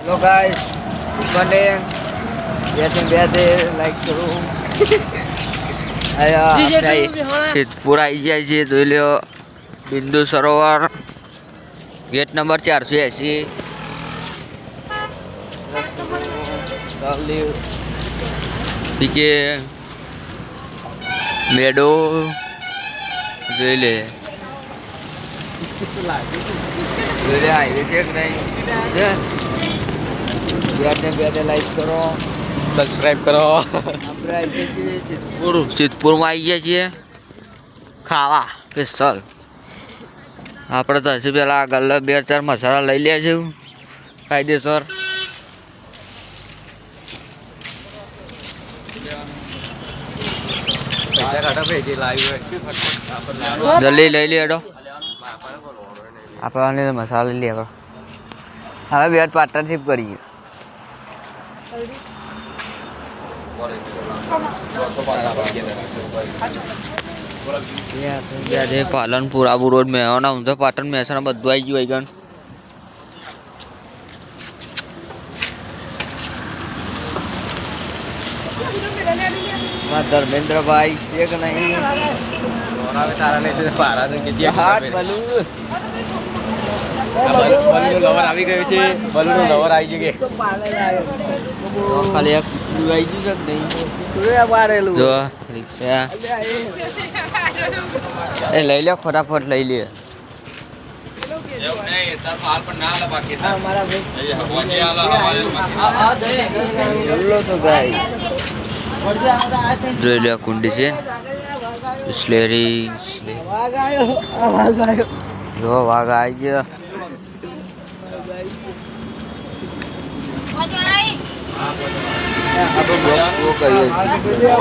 Hello guys, good morning. બે like કરો. સિદ્ધપુર આવી જાય છે, જોઈ લો. બિંદુ સરોવર ગેટ નંબર 480. પીકે મેડો જોઈ લે. હાઈવે છે કે નહીં? બે લાઈક કરો, સબસ્ક્રાઇબ કરો. આપણે આવી જઈએ સિદ્ધપુરમાં આવી ગયા છીએ ખાવા સ્પેશિયલ. આપણે તો હજી પેલા ગલ્લા 2-4 મસાલા લઈ લે છે કાયદેસર. જલ્દી લઈ લે એડો. આપણે મસાલા લઈ લે. હવે બે પાર્ટનરશિપ કરીએ. પાલનપુર આબુ રોડ મેવાના ઊંધો પાટણ મહેસાણા બધું આવી ગયું ગણ. ધર્મેન્દ્રભાઈ છે કે નહીં? આવી ગયું છે. બલૂન લવર આવી ગયું કે ખાલી એક આવી ગયું છે કે નહીં? જો રિક્ષા એ લઈ લે, ફટાફટ લઈ લે. જોઈ લે કુંડી છે. સ્લેરી જો વાઘ આવી ગયો. આપણે બ્લોક કરીએ છીએ.